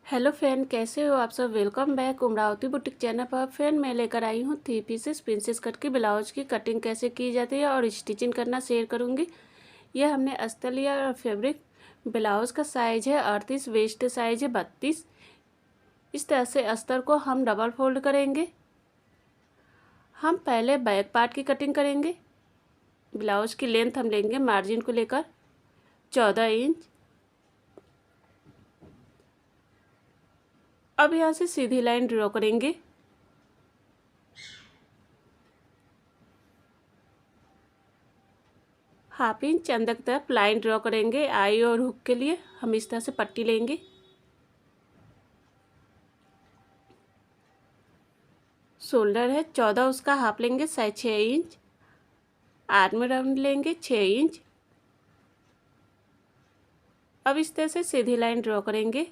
Hello friend, कैसे हो आप सब। Welcome back Umravati boutique channel पर। फ्रेंड, मैं लेकर आई हूँ 3 पीसेस प्रिंसेस कट की ब्लाउज की कटिंग कैसे की जाती है और स्टिचिंग करना शेयर करूँगी। यह हमने अस्तर लिया और फैब्रिक ब्लाउज का साइज़ है 38, वेस्ट साइज़ है 32। इस तरह से अस्तर को हम डबल फोल्ड करेंगे। हम पहले बैक पार्ट की कटिंग करेंगे। ब्लाउज की लेंथ हम लेंगे मार्जिन को लेकर 14 इंच। अब यहाँ से सीधी लाइन ड्रॉ करेंगे। हाफ इंच अंदर की तरफ लाइन ड्रॉ करेंगे। आई और हुक के लिए हम इस तरह से पट्टी लेंगे। शोल्डर है 14, उसका हाफ लेंगे साइज 6 इंच। आर्म राउंड लेंगे 6 इंच। अब इस तरह से सीधी लाइन ड्रॉ करेंगे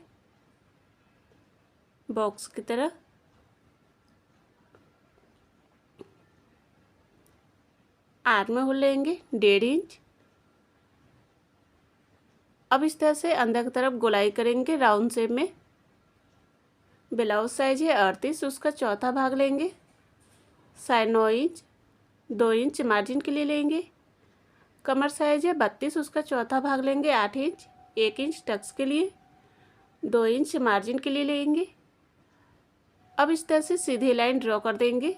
बॉक्स की तरह। आर्म होल लेंगे 1.5 इंच। अब इस तरह से अंदर की तरफ गोलाई करेंगे राउंड शेप में। ब्लाउज साइज है 38, उसका चौथा भाग लेंगे साइज 9 इंच। 2 इंच मार्जिन के लिए लेंगे। कमर साइज है 32, उसका चौथा भाग लेंगे 8 इंच। 1 इंच टक्स के लिए, 2 इंच मार्जिन के लिए लेंगे। अब इस तरह से सीधी लाइन ड्रॉ कर देंगे।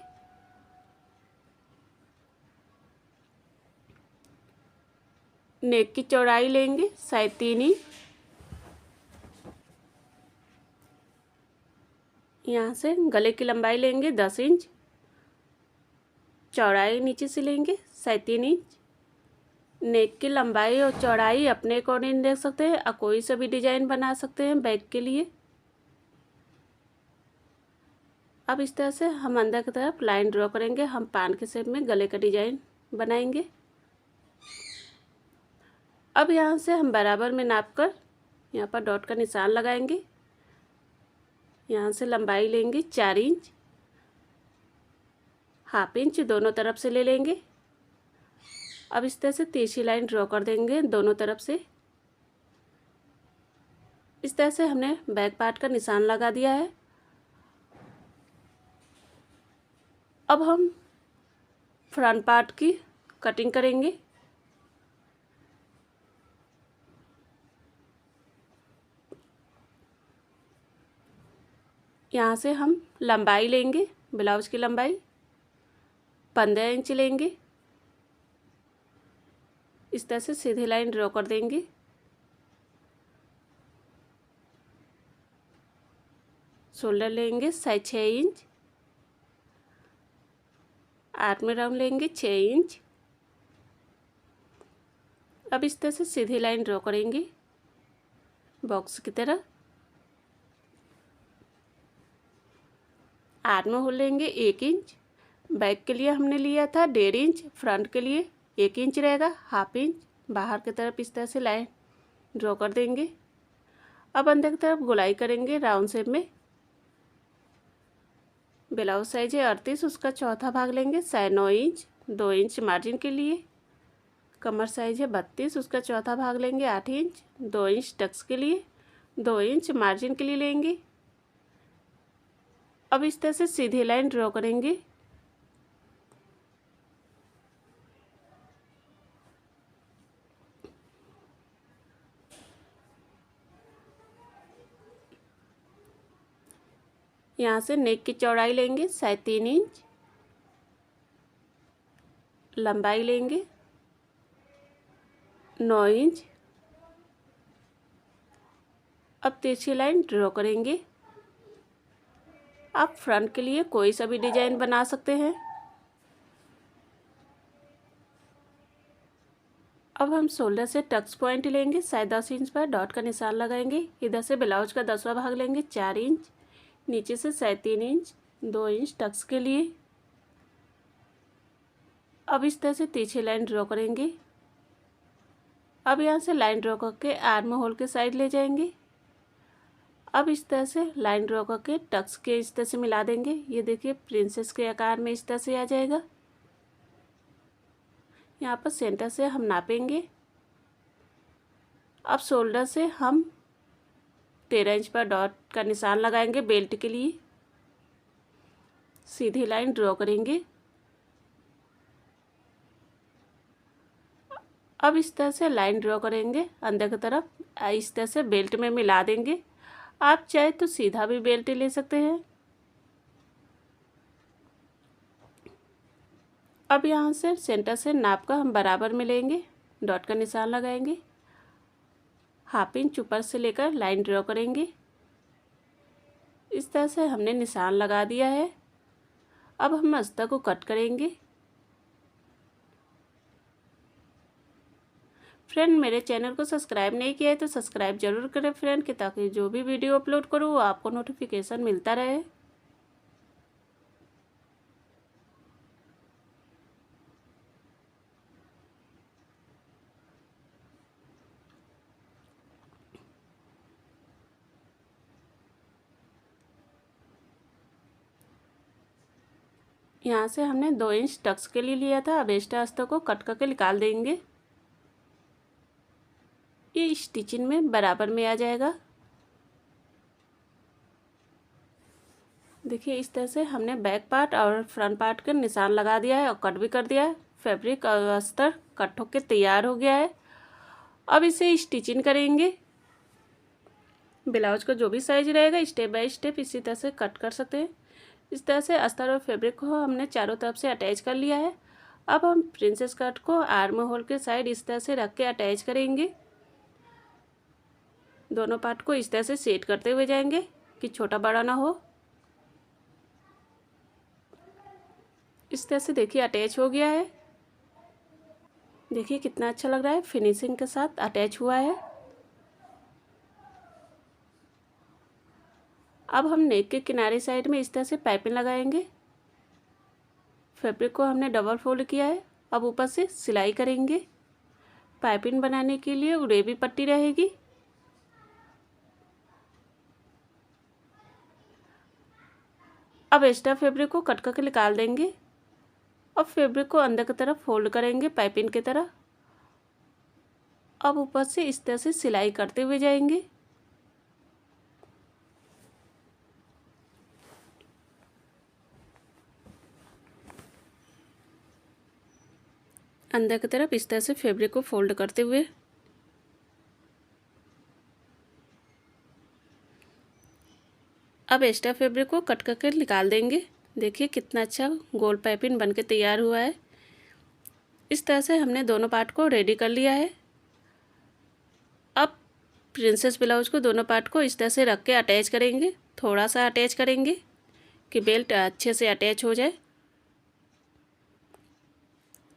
नेक की चौड़ाई लेंगे साइज 3 इंच। यहाँ से गले की लंबाई लेंगे 10 इंच। चौड़ाई नीचे से लेंगे साइज 3 इंच। नेक की लंबाई और चौड़ाई अपने अकॉर्डिंग देख सकते हैं और कोई सा भी डिजाइन बना सकते हैं बैक के लिए। अब इस तरह से हम अंदर की तरफ लाइन ड्रॉ करेंगे। हम पान के शेप में गले का डिजाइन बनाएंगे। अब यहाँ से हम बराबर में नाप कर यहाँ पर डॉट का निशान लगाएंगे। यहाँ से लंबाई लेंगे 4 इंच। हाफ इंच दोनों तरफ से ले लेंगे। अब इस तरह से तिरछी लाइन ड्रॉ कर देंगे दोनों तरफ से। इस तरह से हमने बैक पार्ट का निशान लगा दिया है। अब हम फ्रंट पार्ट की कटिंग करेंगे। यहाँ से हम लंबाई लेंगे, ब्लाउज की लंबाई 15 इंच लेंगे। इस तरह से सीधी लाइन ड्रॉ कर देंगे। शोल्डर लेंगे साइज 6 इंच। आर्म राउंड लेंगे 6 इंच। अब इस तरह से सीधी लाइन ड्रॉ करेंगे बॉक्स की तरह। आर्म होल लेंगे 1 इंच। बैक के लिए हमने लिया था 1.5 इंच, फ्रंट के लिए 1 इंच रहेगा। हाफ इंच बाहर की तरफ इस तरह से लाइन ड्रॉ कर देंगे। अब अंदर की तरफ गोलाई करेंगे राउंड शेप में। ब्लाउज साइज है 38, उसका चौथा भाग लेंगे साइज 9 इंच। 2 इंच मार्जिन के लिए। कमर साइज है 32, उसका चौथा भाग लेंगे 8 इंच। 2 इंच टक्स के लिए, 2 इंच मार्जिन के लिए लेंगे। अब इस तरह से सीधी लाइन ड्रॉ करेंगे। यहाँ से नेक की चौड़ाई लेंगे साइज 3 इंच। लंबाई लेंगे 9 इंच। अब तिरछी लाइन ड्रॉ करेंगे। आप फ्रंट के लिए कोई सा भी डिजाइन बना सकते हैं। अब हम शोल्डर से टक्स पॉइंट लेंगे साइज 10 इंच पर डॉट का निशान लगाएंगे। इधर से ब्लाउज का 10वां भाग लेंगे 4 इंच। नीचे से साइज 3 इंच, 2 इंच टक्स के लिए। अब इस तरह से तिरछी लाइन ड्रॉ करेंगे। अब यहाँ से लाइन ड्रॉ करके आर्म होल के साइड ले जाएंगे। अब इस तरह से लाइन ड्रॉ करके टक्स के इस तरह से मिला देंगे। ये देखिए प्रिंसेस के आकार में इस तरह से आ जाएगा। यहाँ पर सेंटर से हम नापेंगे। अब शोल्डर से हम 13 इंच पर डॉट का निशान लगाएंगे। बेल्ट के लिए सीधी लाइन ड्रॉ करेंगे। अब इस तरह से लाइन ड्रॉ करेंगे अंदर की तरफ, इस तरह से बेल्ट में मिला देंगे। आप चाहे तो सीधा भी बेल्ट ले सकते हैं। अब यहाँ से सेंटर से नाप का हम बराबर में लेंगे, डॉट का निशान लगाएंगे, हाफ इंच ऊपर से लेकर लाइन ड्रॉ करेंगे। इस तरह से हमने निशान लगा दिया है। अब हम अस्तर को कट करेंगे। फ्रेंड, मेरे चैनल को सब्सक्राइब नहीं किया है तो सब्सक्राइब जरूर करें फ्रेंड, कि ताकि जो भी वीडियो अपलोड करूँ वो आपको नोटिफिकेशन मिलता रहे। यहाँ से हमने 2 इंच टक्स के लिए लिया था। अब एक्स्ट्रा अस्तर को कट करके निकाल देंगे। ये स्टिचिंग में बराबर में आ जाएगा। देखिए इस तरह से हमने बैक पार्ट और फ्रंट पार्ट के निशान लगा दिया है और कट भी कर दिया है। फैब्रिक और अस्तर कट होकर तैयार हो गया है। अब इसे स्टिचिंग करेंगे। ब्लाउज का जो भी साइज रहेगा स्टेप बाय स्टेप इसी तरह से कट कर सकते हैं। इस तरह से अस्तर और फैब्रिक को हमने चारों तरफ से अटैच कर लिया है। अब हम प्रिंसेस कट को आर्म होल के साइड इस तरह से रख के अटैच करेंगे। दोनों पार्ट को इस तरह से सेट करते हुए जाएंगे कि छोटा बड़ा ना हो। इस तरह से देखिए अटैच हो गया है। देखिए कितना अच्छा लग रहा है, फिनिशिंग के साथ अटैच हुआ है। अब हम नेक के किनारे साइड में इस तरह से पाइपिंग लगाएंगे। फैब्रिक को हमने डबल फोल्ड किया है। अब ऊपर से सिलाई करेंगे। पाइपिंग बनाने के लिए उड़ेबी पट्टी रहेगी। अब एक्स्ट्रा फैब्रिक को कट करके निकाल देंगे। अब फैब्रिक को अंदर की तरफ फोल्ड करेंगे पाइपिंग की तरह। अब ऊपर से इस तरह से सिलाई करते हुए जाएंगे। अंदर की तरफ इस तरह से फैब्रिक को फोल्ड करते हुए अब एक्स्ट्रा फैब्रिक को कट करके निकाल देंगे। देखिए कितना अच्छा गोल पाइपिंग बनके तैयार हुआ है। इस तरह से हमने दोनों पार्ट को रेडी कर लिया है। अब प्रिंसेस ब्लाउज को दोनों पार्ट को इस तरह से रख के अटैच करेंगे। थोड़ा सा अटैच करेंगे कि बेल्ट अच्छे से अटैच हो जाए।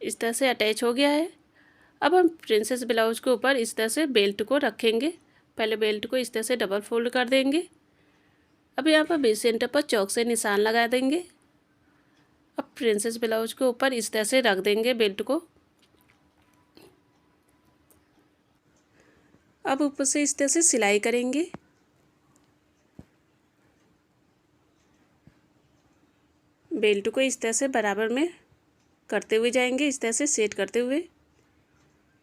इस तरह से अटैच हो गया है। अब हम प्रिंसेस ब्लाउज के ऊपर इस तरह से बेल्ट को रखेंगे। पहले बेल्ट को इस तरह से डबल फोल्ड कर देंगे। अब यहाँ पर बेस सेंटर पर चौक से निशान लगा देंगे। अब प्रिंसेस ब्लाउज के ऊपर इस तरह से रख देंगे बेल्ट को। अब ऊपर से इस तरह से सिलाई करेंगे। बेल्ट को इस तरह से बराबर में करते हुए जाएंगे, इस तरह से सेट करते हुए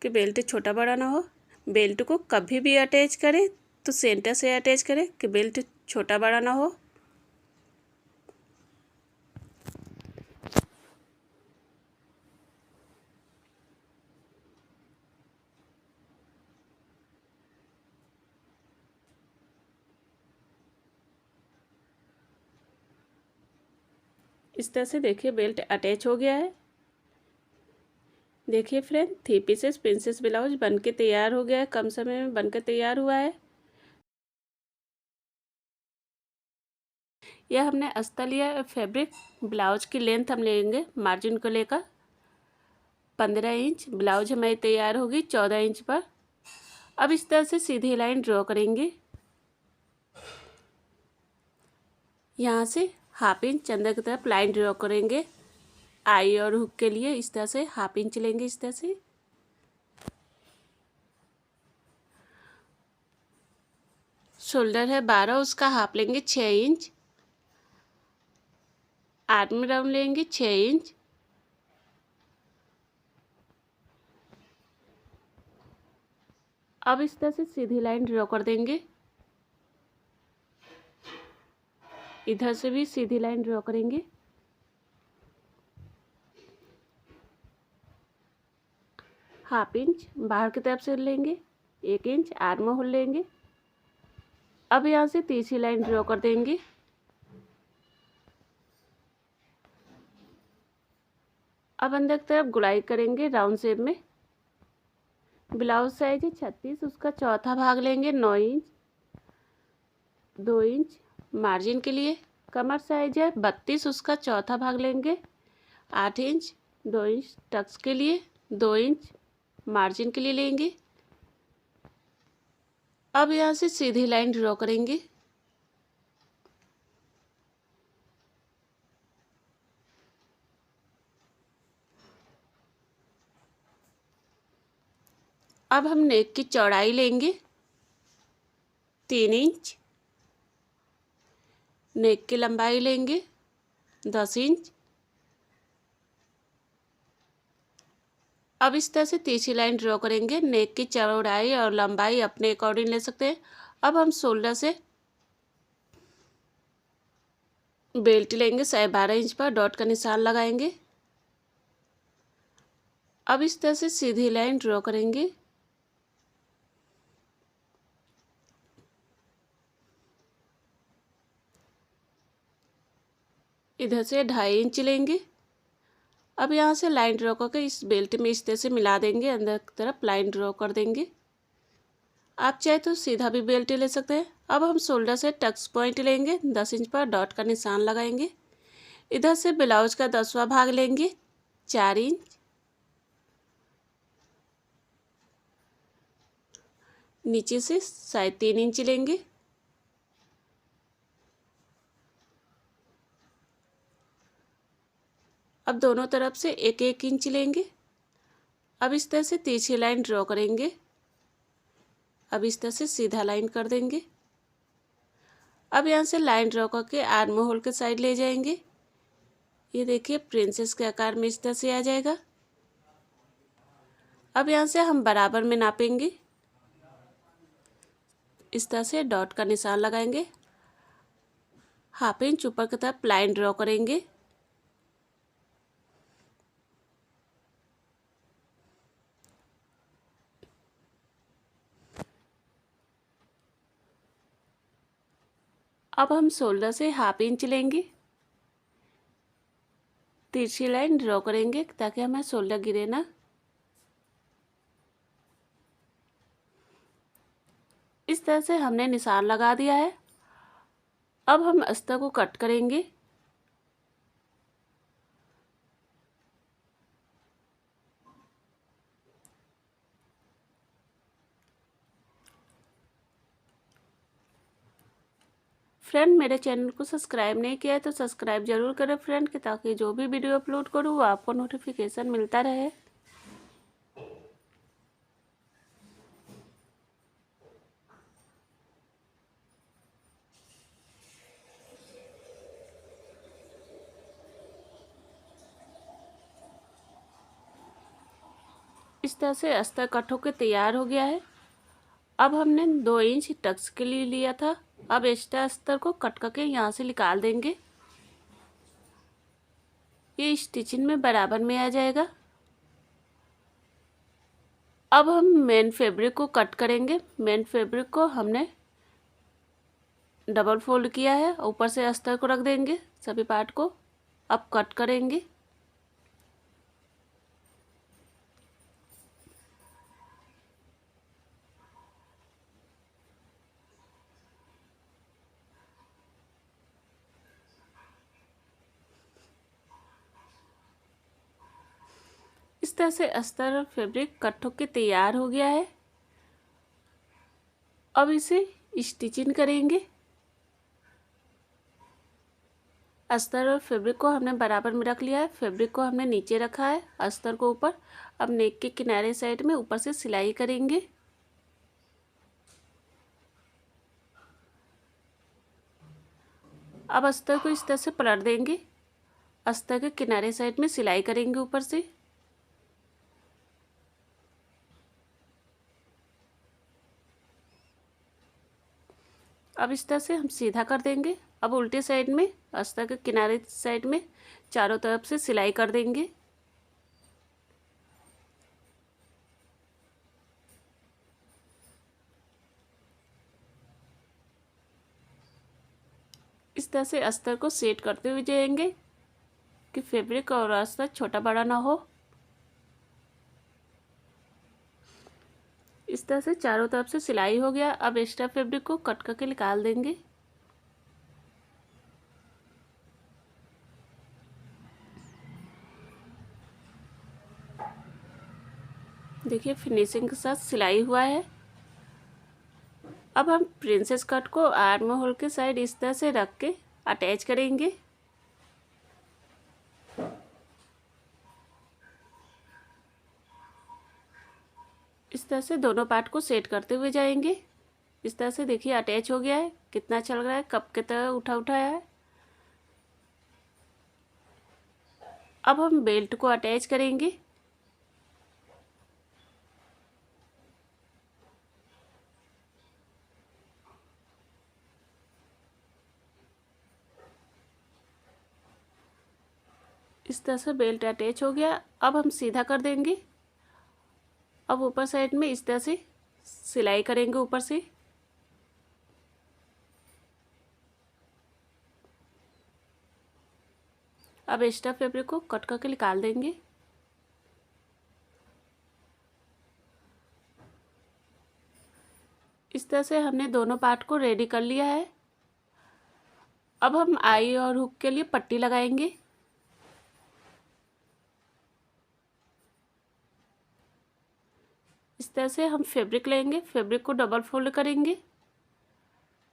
कि बेल्ट छोटा बड़ा ना हो। बेल्ट को कभी भी अटैच करें तो सेंटर से अटैच करें कि बेल्ट छोटा बड़ा ना हो। इस तरह से देखिए बेल्ट अटैच हो गया है। देखिए फ्रेंड, 3 पीसेस प्रिंसेस ब्लाउज बनके तैयार हो गया है। कम समय में बनकर तैयार हुआ है। यह हमने अस्तर लिया फैब्रिक। ब्लाउज की लेंथ हम लेंगे मार्जिन को लेकर 15 इंच। ब्लाउज हमारी तैयार होगी 14 इंच पर। अब इस तरह से सीधी लाइन ड्रॉ करेंगे। यहाँ से हाफ इंच अंदर की तरफ लाइन ड्रॉ करेंगे। आई और हुक के लिए इस तरह से हाफ इंच लेंगे। इस तरह से शोल्डर है 12, उसका हाफ लेंगे 6 इंच। आर्म राउंड लेंगे 6 इंच। अब इस तरह से सीधी लाइन ड्रॉ कर देंगे। इधर से भी सीधी लाइन ड्रॉ करेंगे। हाफ इंच बाहर की तरफ से लेंगे, 1 इंच आर्म होल लेंगे। अब यहाँ से तीसरी लाइन ड्रॉ कर देंगे। अब अंदर की तरफ गुड़ाई करेंगे राउंड शेप में। ब्लाउज साइज है 36, उसका चौथा भाग लेंगे 9 इंच, 2 इंच मार्जिन के लिए। कमर साइज है 32, उसका चौथा भाग लेंगे 8 इंच, 2 इंच टक्स के लिए, 2 इंच मार्जिन के लिए लेंगे। अब यहाँ से सीधी लाइन ड्रॉ करेंगे। अब हम नेक की चौड़ाई लेंगे 3 इंच, नेक की लंबाई लेंगे 10 इंच। अब इस तरह से तीसरी लाइन ड्रॉ करेंगे। नेक की चौड़ाई और लंबाई अपने अकॉर्डिंग ले सकते हैं। अब हम शोल्डर से बेल्ट लेंगे 12.5 इंच पर, डॉट का निशान लगाएंगे। अब इस तरह से सीधी लाइन ड्रॉ करेंगे। इधर से 2.5 इंच लेंगे। अब यहाँ से लाइन ड्रॉ करके इस बेल्ट में इस तरह से मिला देंगे, अंदर की तरफ लाइन ड्रॉ कर देंगे। आप चाहे तो सीधा भी बेल्ट ले सकते हैं। अब हम शोल्डर से टक्स पॉइंट लेंगे 10 इंच पर, डॉट का निशान लगाएंगे। इधर से ब्लाउज का 10वां भाग लेंगे 4 इंच, नीचे से 3.5 इंच लेंगे। अब दोनों तरफ से 1-1 इंच लेंगे। अब इस तरह से तीसरी लाइन ड्रॉ करेंगे। अब इस तरह से सीधा लाइन कर देंगे। अब यहाँ से लाइन ड्रॉ करके आर्म होल के साइड ले जाएंगे। ये देखिए प्रिंसेस के आकार में इस तरह से आ जाएगा। अब यहाँ से हम बराबर में नापेंगे, इस तरह से डॉट का निशान लगाएंगे। हाफ इंच ऊपर की तरफ लाइन ड्रॉ करेंगे। अब हम शोल्डर से हाफ इंच लेंगे, तिरछी लाइन ड्रॉ करेंगे ताकि हमें शोल्डर गिरे ना। इस तरह से हमने निशान लगा दिया है। अब हम अस्तर को कट करेंगे। फ्रेंड मेरे चैनल को सब्सक्राइब नहीं किया है तो सब्सक्राइब जरूर करें फ्रेंड, कि ताकि जो भी वीडियो अपलोड करूँ वो आपको नोटिफिकेशन मिलता रहे। इस तरह से अस्तर कट होकर तैयार हो गया है। अब हमने 2 इंच टक्स के लिए लिया था। अब एक्स्ट्रा अस्तर को कट करके यहाँ से निकाल देंगे। ये स्टिचिंग में बराबर में आ जाएगा। अब हम मेन फैब्रिक को कट करेंगे। मेन फैब्रिक को हमने डबल फोल्ड किया है, ऊपर से अस्तर को रख देंगे सभी पार्ट को। अब कट करेंगे। इस तरह से अस्तर और फैब्रिक कट होकर तैयार हो गया है। अब इसे स्टिचिंग करेंगे। अस्तर और फैब्रिक को हमने बराबर में रख लिया है। फैब्रिक को हमने नीचे रखा है, अस्तर को ऊपर। अब नेक के किनारे साइड में ऊपर से सिलाई करेंगे। अब अस्तर को इस तरह से पलट देंगे। अस्तर के किनारे साइड में सिलाई करेंगे ऊपर से। अब इस तरह से हम सीधा कर देंगे। अब उल्टे साइड में अस्तर के किनारे साइड में चारों तरफ से सिलाई कर देंगे। इस तरह से अस्तर को सेट करते हुए जाएंगे कि फैब्रिक और अस्तर छोटा बड़ा ना हो। इस तरह से चारों तरफ से सिलाई हो गया। अब एक्स्ट्रा फैब्रिक को कट करके निकाल देंगे। देखिए फिनिशिंग के साथ सिलाई हुआ है। अब हम प्रिंसेस कट को आर्म होल के साइड इस तरह से रख के अटैच करेंगे। इस तरह से दोनों पार्ट को सेट करते हुए जाएंगे। इस तरह से देखिए अटैच हो गया है, कितना अच्छा लग रहा है, कप की तरह उठा उठाया है। अब हम बेल्ट को अटैच करेंगे। इस तरह से बेल्ट अटैच हो गया। अब हम सीधा कर देंगे। अब ऊपर साइड में इस तरह से सिलाई करेंगे ऊपर से। अब एक्स्ट्रा फैब्रिक को कट करके निकाल देंगे। इस तरह से हमने दोनों पार्ट को रेडी कर लिया है। अब हम आई और हुक के लिए पट्टी लगाएंगे। इस तरह से हम फैब्रिक लेंगे, फैब्रिक को डबल फोल्ड करेंगे।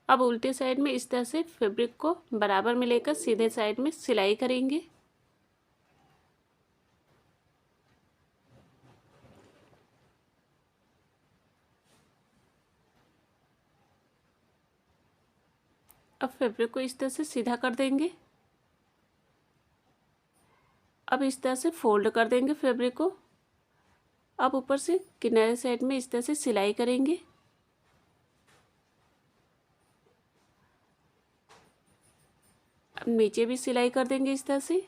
अब उल्टे साइड में इस तरह से फैब्रिक को बराबर में लेकर सीधे साइड में सिलाई करेंगे। अब फैब्रिक को इस तरह से सीधा कर देंगे। अब इस तरह से फोल्ड कर देंगे फैब्रिक को। अब ऊपर से किनारे साइड में इस तरह से सिलाई करेंगे। अब नीचे भी सिलाई कर देंगे इस तरह से।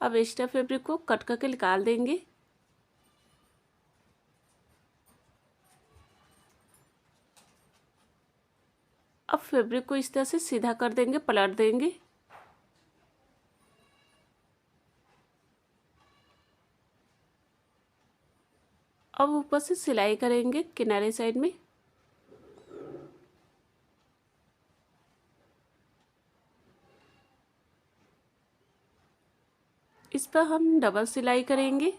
अब एक्स्ट्रा फैब्रिक को कट करके निकाल देंगे। अब फैब्रिक को इस तरह से सीधा कर देंगे, पलट देंगे। अब ऊपर से सिलाई करेंगे किनारे साइड में। इस पर हम डबल सिलाई करेंगे।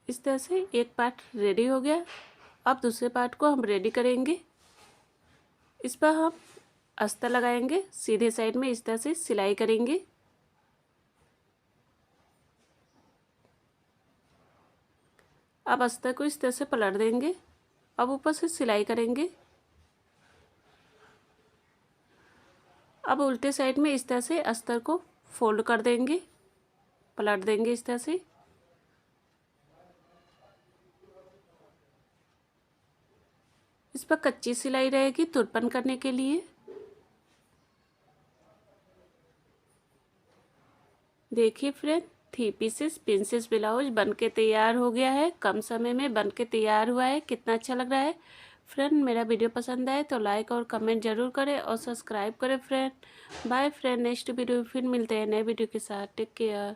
इस तरह से एक पार्ट रेडी हो गया। अब दूसरे पार्ट को हम रेडी करेंगे। इस पर हम अस्तर लगाएंगे, सीधे साइड में इस तरह से सिलाई करेंगे। अब अस्तर को इस तरह से पलट देंगे। अब ऊपर से सिलाई करेंगे। अब उल्टे साइड में इस तरह से अस्तर को फोल्ड कर देंगे, पलट देंगे इस तरह से। इस पर कच्ची सिलाई रहेगी तुरपन करने के लिए। देखिए फ्रेंड, 3 पीसेस प्रिंसेस ब्लाउज बनके तैयार हो गया है। कम समय में बनके तैयार हुआ है। कितना अच्छा लग रहा है। फ्रेंड मेरा वीडियो पसंद आए तो लाइक और कमेंट जरूर करें और सब्सक्राइब करें friend. Bye friend, next video फिर मिलते हैं नए वीडियो के साथ। Take care.